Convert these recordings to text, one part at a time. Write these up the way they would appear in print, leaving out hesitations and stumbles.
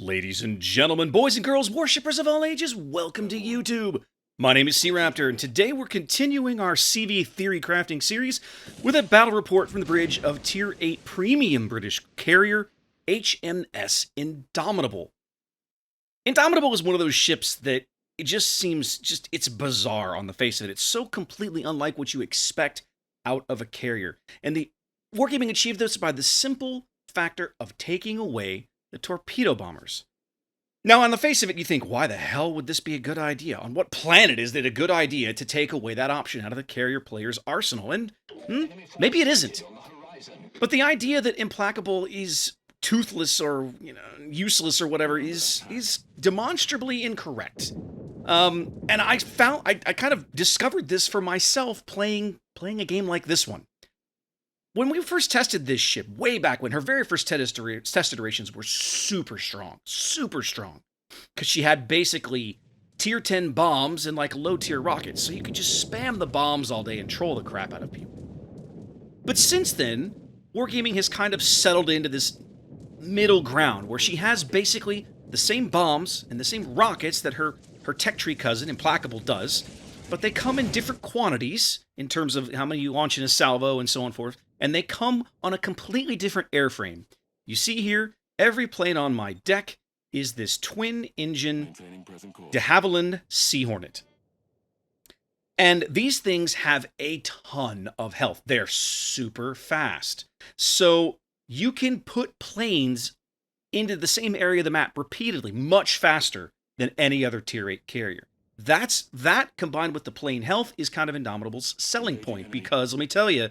Ladies and gentlemen, boys and girls, worshippers of all ages, welcome to YouTube. My name is SeaRaptor, and today we're continuing our CV theory crafting series with a battle report from the bridge of Tier VIII Premium British carrier, HMS Indomitable. Indomitable is one of those ships that it just seems, it's bizarre on the face of it. It's so completely unlike what you expect out of a carrier. And the Wargaming achieved this by the simple factor of taking away the torpedo bombers. Now, on the face of it, you think, why the hell would this be a good idea? On what planet is it a good idea to take away that option out of the carrier player's arsenal? And maybe it isn't. But the idea that implacable is toothless or useless or whatever is demonstrably incorrect. And I kind of discovered this for myself playing a game like this one. When we first tested this ship, way back when, her very first test iterations were super strong. Because she had basically Tier 10 bombs and like low-tier rockets, so you could just spam the bombs all day and troll the crap out of people. But since then, Wargaming has kind of settled into this middle ground, where she has basically the same bombs and the same rockets that her tech tree cousin, Implacable, does, but they come in different quantities in terms of how many you launch in a salvo and so on and forth. And they come on a completely different airframe. You see here, every plane on my deck is this twin-engine de Havilland Sea Hornet. And these things have a ton of health. They're super fast. So you can put planes into the same area of the map repeatedly, much faster than any other Tier 8 carrier. That combined with the plane health is kind of Indomitable's selling point, because let me tell you,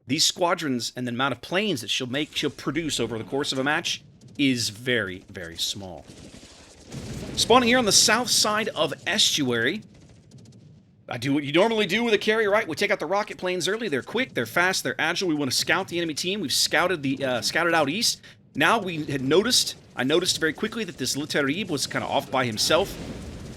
these squadrons and the amount of planes that she'll produce over the course of a match is very, very small. Spawning here on the south side of Estuary. I do what you normally do with a carrier, right? We take out the rocket planes early. They're quick, they're fast, they're agile. We want to scout the enemy team. We've scouted out east. Now I noticed very quickly that this Theorycrafting was kind of off by himself.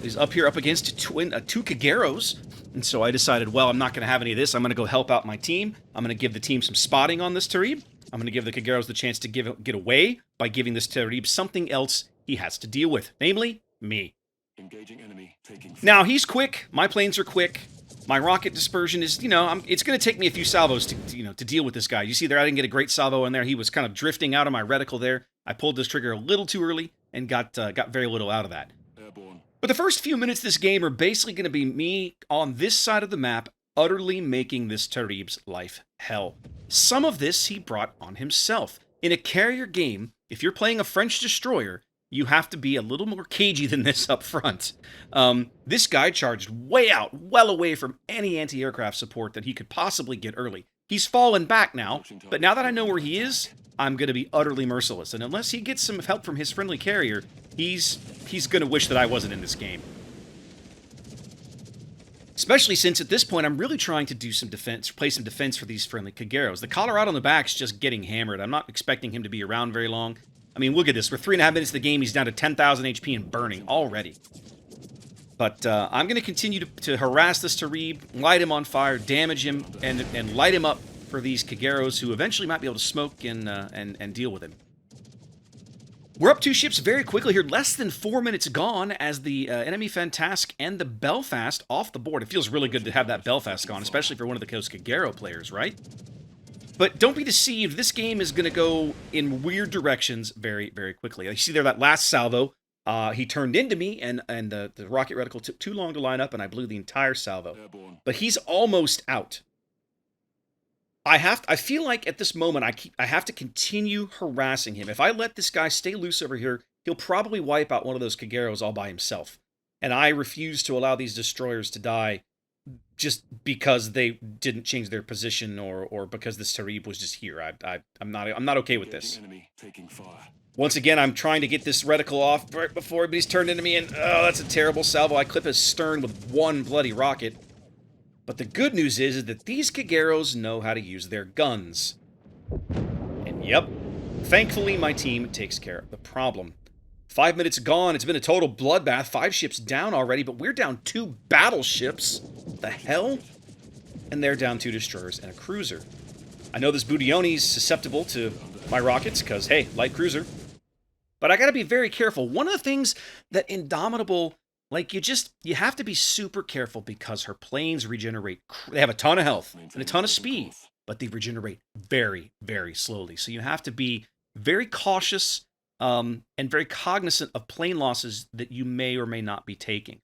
He's up here up against two Kageros. And so I decided, well, I'm not going to have any of this. I'm going to go help out my team. I'm going to give the team some spotting on this Theorycrafting. I'm going to give the Kageros the chance to get away by giving this Theorycrafting something else he has to deal with, namely me. Engaging enemy, now, he's quick. My planes are quick. My rocket dispersion is, it's going to take me a few salvos to deal with this guy. You see there, I didn't get a great salvo in there. He was kind of drifting out of my reticle there. I pulled this trigger a little too early and got very little out of that. Airborne. But the first few minutes of this game are basically going to be me on this side of the map utterly making this Theorycrafting's life hell. Some of this he brought on himself. In a carrier game, if you're playing a French destroyer, you have to be a little more cagey than this up front. This guy charged way out, well away from any anti-aircraft support that he could possibly get early. He's fallen back now, but now that I know where he is, I'm going to be utterly merciless. And unless he gets some help from his friendly carrier, he's going to wish that I wasn't in this game. Especially since at this point, I'm really trying to do some defense, play some defense for these friendly Kageros. The Colorado on the back's just getting hammered. I'm not expecting him to be around very long. I mean, look at this. We're 3.5 minutes of the game. He's down to 10,000 HP and burning already. But I'm going to continue to harass this Theorycrafting, light him on fire, damage him, and light him up for these Kageros who eventually might be able to smoke and deal with him. We're up 2 ships very quickly here. Less than 4 minutes gone as the enemy Fantasque and the Belfast off the board. It feels really good to have that Belfast gone, especially for one of the Coast Kagero players, right? But don't be deceived, this game is going to go in weird directions very, very quickly. You see there that last salvo, he turned into me, and the rocket reticle took too long to line up, and I blew the entire salvo. But he's almost out. I feel like at this moment, I have to continue harassing him. If I let this guy stay loose over here, he'll probably wipe out one of those Kageros all by himself. And I refuse to allow these destroyers to die just because they didn't change their position or because this Theorycrafting was just here. I'm not okay with this. Once again, I'm trying to get this reticle off right before he's turned into me, and oh, that's a terrible salvo. I clip his stern with one bloody rocket. But the good news is that these Kageros know how to use their guns. And yep, thankfully my team takes care of the problem. 5 minutes gone. It's been a total bloodbath. 5 ships down already, but we're down 2 battleships. What the hell? And they're down 2 destroyers and a cruiser. I know this Budione's susceptible to my rockets, because, hey, light cruiser. But I got to be very careful. One of the things that Indomitable, like, you have to be super careful because her planes regenerate. They have a ton of health and a ton of speed, but they regenerate very, very slowly. So you have to be very cautious and very cognizant of plane losses that you may or may not be taking.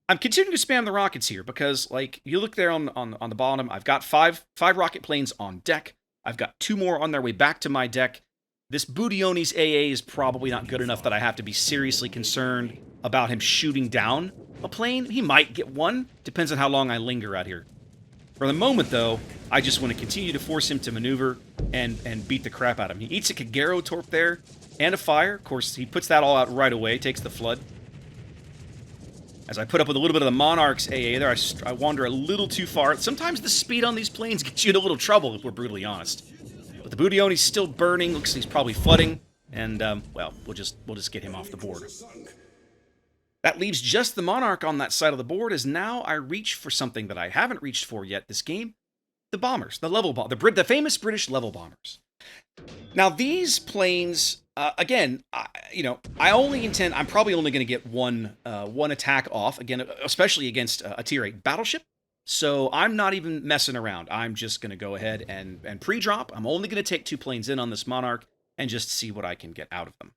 I'm continuing to spam the rockets here because, like, you look there on the bottom, I've got five rocket planes on deck. I've got 2 more on their way back to my deck. This Budioni's AA is probably not good enough that I have to be seriously concerned about him shooting down a plane. He might get one. Depends on how long I linger out here. For the moment, though, I just want to continue to force him to maneuver and beat the crap out of him. He eats a Kagero torp there and a fire. Of course, he puts that all out right away, takes the flood. As I put up with a little bit of the Monarch's AA there, I wander a little too far. Sometimes the speed on these planes gets you in a little trouble, if we're brutally honest. But the Budioni's still burning. Looks like he's probably flooding. And, well, we'll just get him off the board. That leaves just the Monarch on that side of the board, as now I reach for something that I haven't reached for yet this game. The bombers. The famous British level bombers. Now, these planes, again, I'm probably only going to get one attack off, again, especially against a Tier VIII battleship. So I'm not even messing around. I'm just going to go ahead and pre-drop. I'm only going to take 2 planes in on this Monarch and just see what I can get out of them.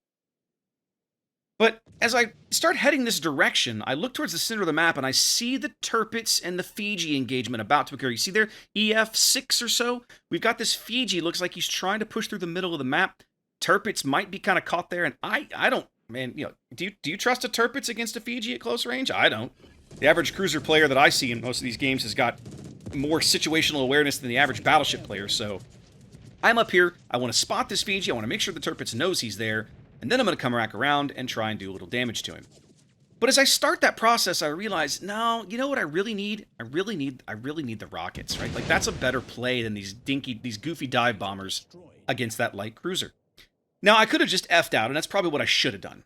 But as I start heading this direction, I look towards the center of the map and I see the Tirpitz and the Fiji engagement about to occur. You see there, EF6 or so? We've got this Fiji, looks like he's trying to push through the middle of the map. Tirpitz might be kind of caught there, and I don't, man, do you trust a Tirpitz against a Fiji at close range? I don't. The average cruiser player that I see in most of these games has got more situational awareness than the average battleship player, so I'm up here, I want to spot this Fiji, I want to make sure the Tirpitz knows he's there, and then I'm going to come back around and try and do a little damage to him. But as I start that process, I realize, no, you know what I really need? I really need the rockets, right? Like, that's a better play than these goofy dive bombers against that light cruiser. Now, I could have just effed out, and that's probably what I should have done.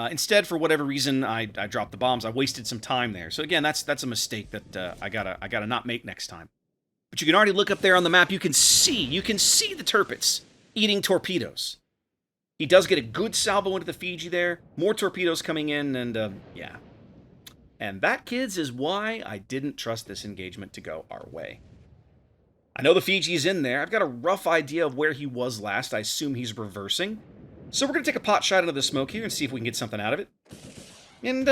Instead, for whatever reason, I dropped the bombs. I wasted some time there. So again, that's a mistake that I gotta not make next time. But you can already look up there on the map. You can see the Tirpitz eating torpedoes. He does get a good salvo into the Fiji there. More torpedoes coming in, and yeah. And that, kids, is why I didn't trust this engagement to go our way. I know the Fiji's in there. I've got a rough idea of where he was last. I assume he's reversing. So we're going to take a pot shot into the smoke here and see if we can get something out of it. And,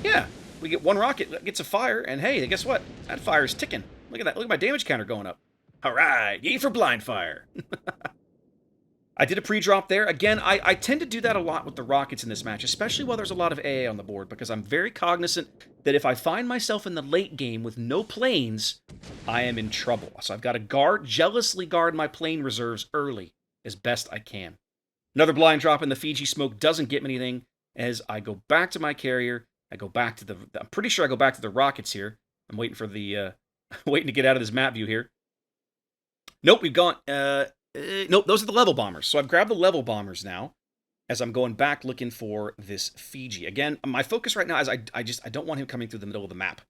yeah. We get one rocket that gets a fire, and hey, guess what? That fire's ticking. Look at that. Look at my damage counter going up. All right. Yay for blind fire. I did a pre-drop there. Again, I tend to do that a lot with the rockets in this match, especially while there's a lot of AA on the board, because I'm very cognizant that if I find myself in the late game with no planes, I am in trouble. So I've got to jealously guard my plane reserves early as best I can. Another blind drop in the Fiji smoke doesn't get me anything. As I go back to my carrier, I'm pretty sure I go back to the rockets here. I'm waiting for the, waiting to get out of this map view here. Nope, we've gone, nope, those are the level bombers. So I've grabbed the level bombers now as I'm going back looking for this Fiji. Again, my focus right now is I don't want him coming through the middle of the map.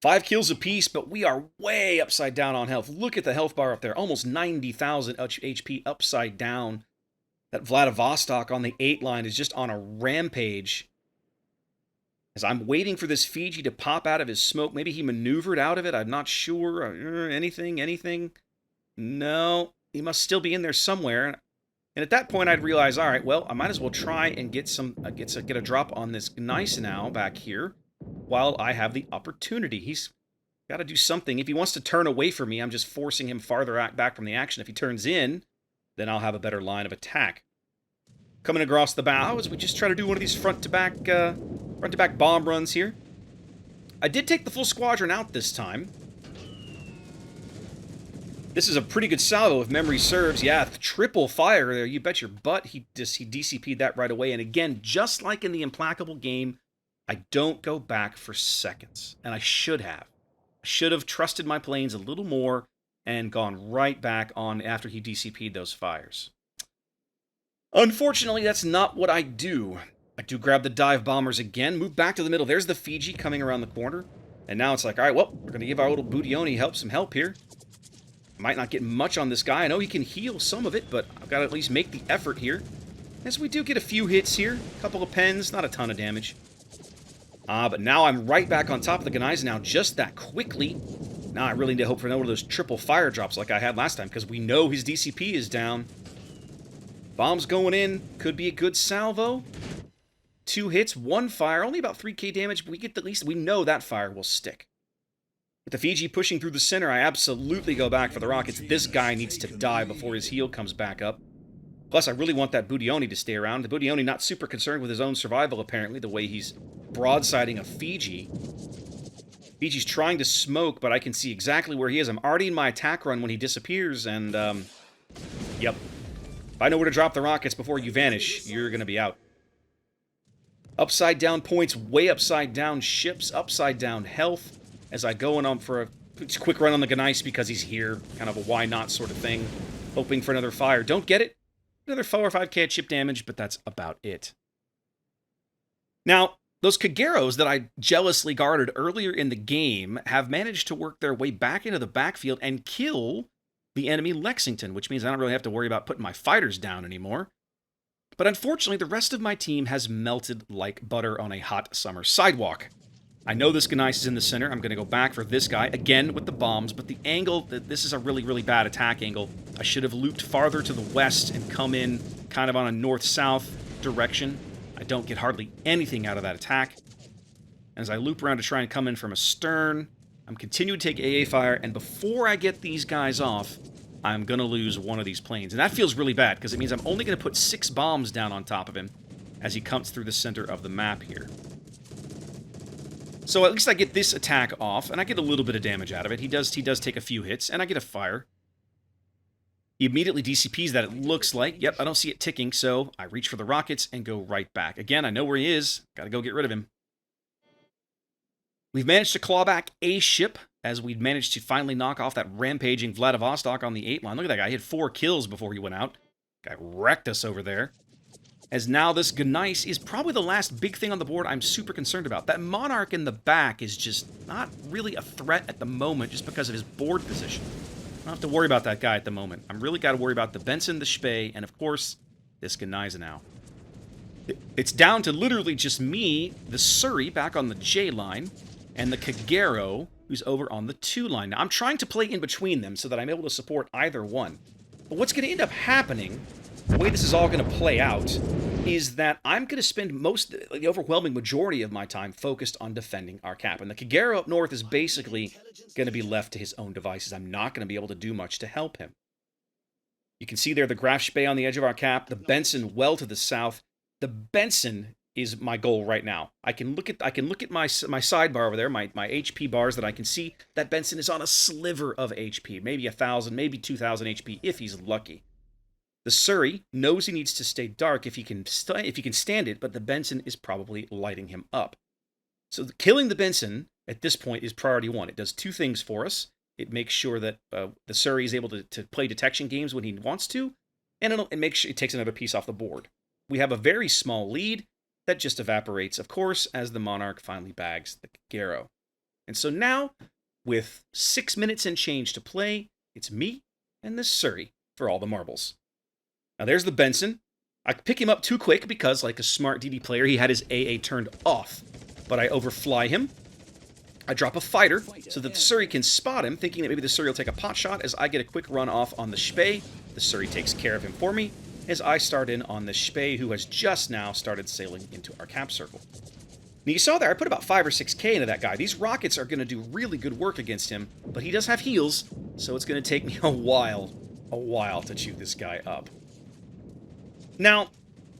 5 kills apiece, but we are way upside down on health. Look at the health bar up there. Almost 90,000 HP upside down. That Vladivostok on the 8 line is just on a rampage. As I'm waiting for this Fiji to pop out of his smoke. Maybe he maneuvered out of it. I'm not sure. Anything? No. He must still be in there somewhere. And at that point, I'd realize, all right, well, I might as well try and get a drop on this nice now back here while I have the opportunity. He's got to do something. If he wants to turn away from me, I'm just forcing him farther back from the action. If he turns in, then I'll have a better line of attack. Coming across the bow as we just try to do one of these front-to-back bomb runs here. I did take the full squadron out this time. This is a pretty good salvo if memory serves. Yeah, triple fire there. You bet your butt he DCP'd that right away. And again, just like in the Implacable game, I don't go back for seconds. And I should have. I should have trusted my planes a little more and gone right back on after he DCP'd those fires. Unfortunately, that's not what I do. I do grab the dive bombers again, move back to the middle. There's the Fiji coming around the corner. And now it's like, all right, well, we're going to give our little Budioni some help here. Might not get much on this guy. I know he can heal some of it, but I've got to at least make the effort here. As we do get a few hits here. A couple of pens, not a ton of damage. But now I'm right back on top of the guys now just that quickly. Now I really need to hope for one of those triple fire drops like I had last time, because we know his DCP is down. Bombs going in. Could be a good salvo. 2 hits, 1 fire, only about 3k damage, but we get at least, we know that fire will stick. With the Fiji pushing through the center, I absolutely go back for the rockets. This guy needs to die before his heal comes back up. Plus, I really want that Budioni to stay around. The Budioni not super concerned with his own survival, apparently, the way he's broadsiding a Fiji. Fiji's trying to smoke, but I can see exactly where he is. I'm already in my attack run when he disappears, and, yep. If I know where to drop the rockets before you vanish, you're going to be out. Upside down points, way upside down ships, upside down health. As I go on for a quick run on the Gneiss because he's here. Kind of a why not sort of thing. Hoping for another fire. Don't get it. Another 4 or 5k at ship damage, but that's about it. Now, those Kageros that I jealously guarded earlier in the game have managed to work their way back into the backfield and kill the enemy Lexington, which means I don't really have to worry about putting my fighters down anymore. But unfortunately, the rest of my team has melted like butter on a hot summer sidewalk. I know this Gneiss is in the center. I'm going to go back for this guy, again with the bombs, but the angle, this is a really, really bad attack angle. I should have looped farther to the west and come in kind of on a north-south direction. I don't get hardly anything out of that attack. And as I loop around to try and come in from astern, I'm continuing to take AA fire, and before I get these guys off, I'm going to lose one of these planes. And that feels really bad, because it means I'm only going to put 6 bombs down on top of him as he comes through the center of the map here. So at least I get this attack off, and I get a little bit of damage out of it. He does take a few hits, and I get a fire. He immediately DCPs that, it looks like. Yep, I don't see it ticking, so I reach for the rockets and go right back. Again, I know where he is. Gotta go get rid of him. We've managed to claw back a ship, as we'd managed to finally knock off that rampaging Vladivostok on the 8 line. Look at that guy. He had 4 kills before he went out. Guy wrecked us over there. As now this Gneiss is probably the last big thing on the board I'm super concerned about. That Monarch in the back is just not really a threat at the moment just because of his board position. I don't have to worry about that guy at the moment. I'm really got to worry about the Benson, the Spey, and of course, this Gneiss now. It's down to literally just me, the Surrey back on the J line, and the Kagero, who's over on the 2 line. Now, I'm trying to play in between them so that I'm able to support either one. But what's going to end up happening, the way this is all going to play out, is that I'm going to spend the overwhelming majority of my time focused on defending our cap. And the Kagero up north is basically going to be left to his own devices. I'm not going to be able to do much to help him. You can see there the Graf Spey on the edge of our cap, the Benson well to the south. The Benson is my goal right now. I can look at my sidebar over there, my HP bars that I can see that Benson is on a sliver of HP, maybe 1,000, maybe 2,000 HP if he's lucky. The Surrey knows he needs to stay dark if he can stand it, but the Benson is probably lighting him up. So killing the Benson at this point is priority 1. It does 2 things for us. It makes sure that the Surrey is able to play detection games when he wants to, and it makes sure it takes another piece off the board. We have a very small lead that just evaporates, of course, as the Monarch finally bags the Kagero. And so now, with 6 minutes and change to play, it's me and the Surrey for all the marbles. Now there's the Benson. I pick him up too quick because, like a smart DD player, he had his AA turned off. But I overfly him. I drop a fighter so that the Surrey can spot him, thinking that maybe the Surrey will take a pot shot as I get a quick run off on the Spey. The Surrey takes care of him for me as I start in on the Spey, who has just now started sailing into our cap circle. Now you saw there, I put about 5 or 6k into that guy. These rockets are going to do really good work against him, but he does have heals, so it's going to take me a while to chew this guy up. Now,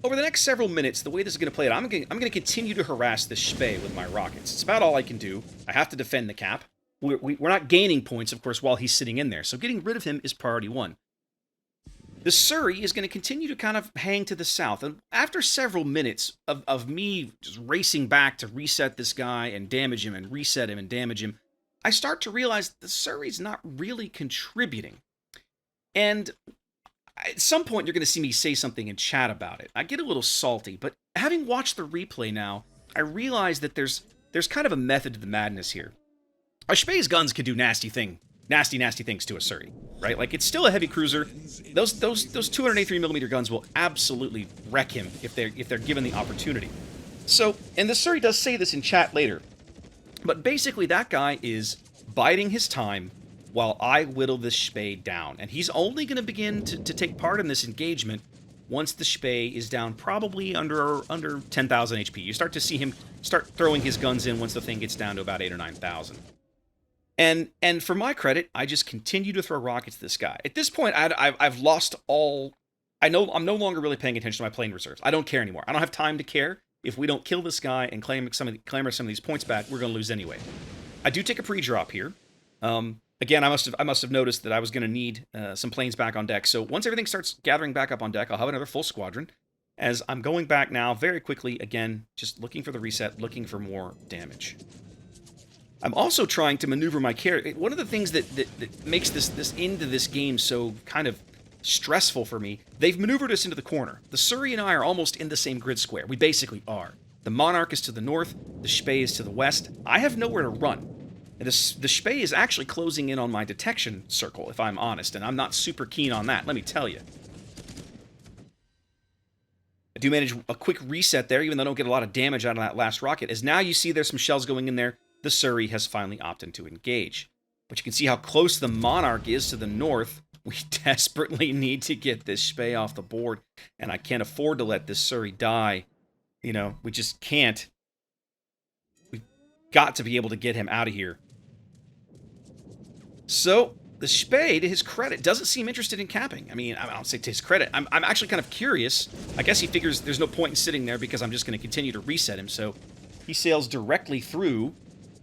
over the next several minutes, the way this is going to play out, I'm going to continue to harass this Spey with my rockets. It's about all I can do. I have to defend the cap. We're not gaining points, of course, while he's sitting in there, so getting rid of him is priority 1. The Surrey is going to continue to kind of hang to the south, and after several minutes of me just racing back to reset this guy and damage him and reset him and damage him, I start to realize the Surrey's not really contributing. And at some point, you're going to see me say something in chat about it. I get a little salty, but having watched the replay now, I realize that there's kind of a method to the madness here. A Spey's guns can do nasty things nasty, nasty things to a Surrey, right? Like, it's still a heavy cruiser. Those 283mm guns will absolutely wreck him if they're given the opportunity. So, and the Surrey does say this in chat later, but basically that guy is biding his time while I whittle this Spey down. And he's only going to begin to take part in this engagement once the Spey is down probably under 10,000 HP. You start to see him start throwing his guns in once the thing gets down to about 8,000 or 9,000. And for my credit, I just continue to throw rockets at this guy. At this point, I've lost all... I'm no longer really paying attention to my plane reserves. I don't care anymore. I don't have time to care. If we don't kill this guy and claim some of these points back, we're going to lose anyway. I do take a pre-drop here. Again, I must have noticed that I was going to need some planes back on deck. So once everything starts gathering back up on deck, I'll have another full squadron. As I'm going back now, very quickly, again, just looking for the reset, looking for more damage. I'm also trying to maneuver my carrier. One of the things that makes this end of this game so kind of stressful for me, they've maneuvered us into the corner. The Surrey and I are almost in the same grid square. We basically are. The Monarch is to the north, the Spey is to the west. I have nowhere to run. And the Spey is actually closing in on my detection circle, if I'm honest, and I'm not super keen on that, let me tell you. I do manage a quick reset there, even though I don't get a lot of damage out of that last rocket, as now you see there's some shells going in there. The Surrey has finally opted to engage. But you can see how close the Monarch is to the north. We desperately need to get this Spey off the board, and I can't afford to let this Surrey die. You know, we just can't. We've got to be able to get him out of here. So, the Spey, to his credit, doesn't seem interested in capping. I mean, I don't say to his credit. I'm actually kind of curious. I guess he figures there's no point in sitting there because I'm just going to continue to reset him. So, he sails directly through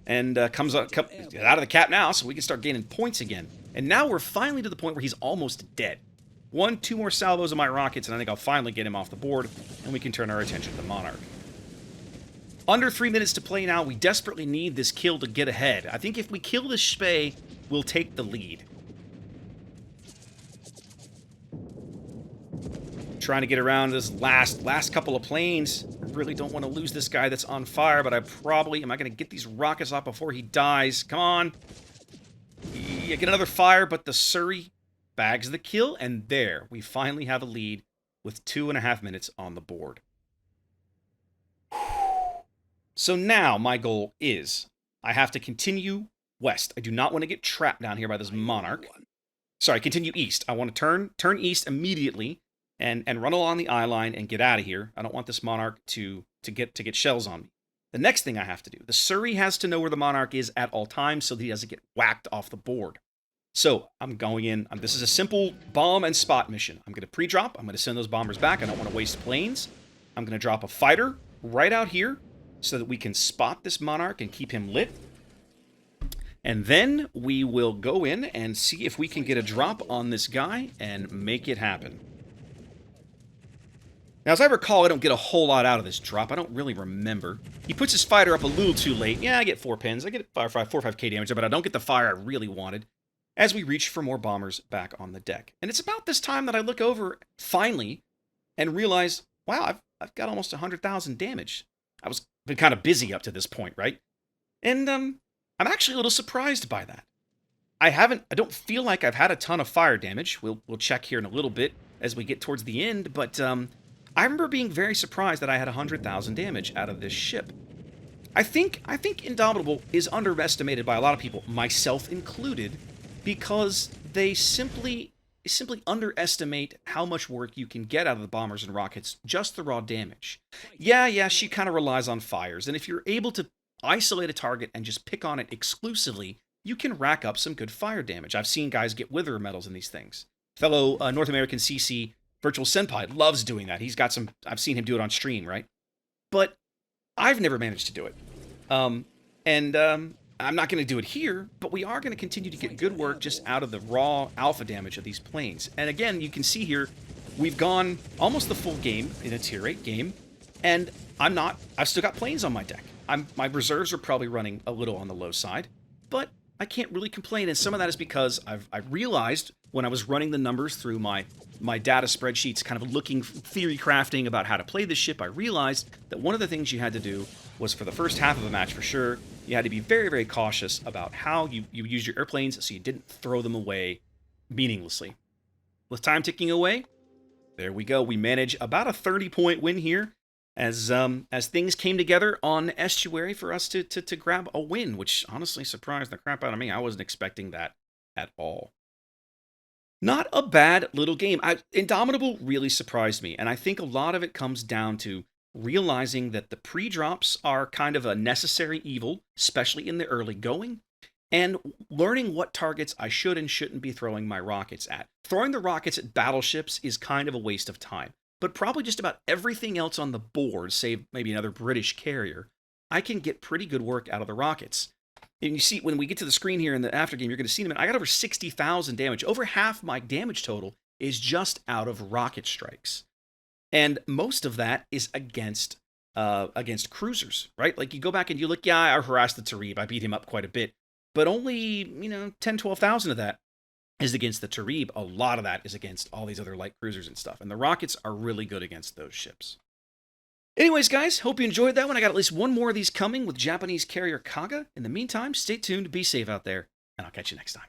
and comes out of the cap now, so we can start gaining points again. And now we're finally to the point where he's almost dead. 2 more salvos of my rockets, and I think I'll finally get him off the board, and we can turn our attention to the Monarch. Under 3 minutes to play now. We desperately need this kill to get ahead. I think if we kill this Spey, we'll take the lead. Trying to get around this last couple of planes. I really don't want to lose this guy that's on fire, but I probably... Am I going to get these rockets off before he dies? Come on. Yeah, get another fire, but the Surrey bags the kill, and there, we finally have a lead with 2.5 minutes on the board. So now, my goal is, I have to continue west. I do not want to get trapped down here by this Monarch. Sorry, continue east. I want to turn east immediately and run along the eye line and get out of here. I don't want this Monarch to get shells on me. The next thing I have to do, the Surrey has to know where the Monarch is at all times so that he doesn't get whacked off the board. So I'm going in. This is a simple bomb and spot mission. I'm going to pre-drop. I'm going to send those bombers back. I don't want to waste planes. I'm going to drop a fighter right out here so that we can spot this Monarch and keep him lit. And then we will go in and see if we can get a drop on this guy and make it happen. Now, as I recall, I don't get a whole lot out of this drop. I don't really remember. He puts his fighter up a little too late. Yeah, I get 4 pins. I get 4 or 5k damage, but I don't get the fire I really wanted as we reach for more bombers back on the deck. And it's about this time that I look over, finally, and realize, wow, I've got almost 100,000 damage. I've been kind of busy up to this point, right? And I'm actually a little surprised by that. I don't feel like I've had a ton of fire damage. We'll check here in a little bit as we get towards the end, but I remember being very surprised that I had 100,000 damage out of this ship. I think Indomitable is underestimated by a lot of people, myself included, because they simply underestimate how much work you can get out of the bombers and rockets, just the raw damage. Yeah, she kind of relies on fires, and if you're able to isolate a target and just pick on it exclusively, you can rack up some good fire damage. I've seen guys get wither medals in these things. Fellow North American CC Virtual Senpai loves doing that. He's got some... I've seen him do it on stream, right? But I've never managed to do it. I'm not going to do it here, but we are going to continue to get good work just out of the raw alpha damage of these planes. And again, you can see here, we've gone almost the full game in a Tier 8 game, and I've still got planes on my deck. My reserves are probably running a little on the low side, but I can't really complain, and some of that is because I realized when I was running the numbers through my data spreadsheets, kind of looking, theory crafting about how to play this ship, I realized that one of the things you had to do was, for the first half of a match for sure, You had to be very, very cautious about how you use your airplanes so you didn't throw them away meaninglessly. With time ticking away, there we go. We manage about a 30-point win here as things came together on Estuary for us to grab a win, which honestly surprised the crap out of me. I wasn't expecting that at all. Not a bad little game. Indomitable really surprised me, and I think a lot of it comes down to realizing that the pre-drops are kind of a necessary evil, especially in the early going, and learning what targets I should and shouldn't be throwing my rockets at. Throwing the rockets at battleships is kind of a waste of time, but probably just about everything else on the board, save maybe another British carrier, I can get pretty good work out of the rockets. And you see, when we get to the screen here in the after game, you're going to see them. I got over 60,000 damage. Over half my damage total is just out of rocket strikes. And most of that is against cruisers, right? Like you go back and you look, yeah, I harassed the Tarib. I beat him up quite a bit. But only, 10, 12,000 of that is against the Tarib. A lot of that is against all these other light cruisers and stuff. And the rockets are really good against those ships. Anyways, guys, hope you enjoyed that one. I got at least one more of these coming with Japanese carrier Kaga. In the meantime, stay tuned, be safe out there, and I'll catch you next time.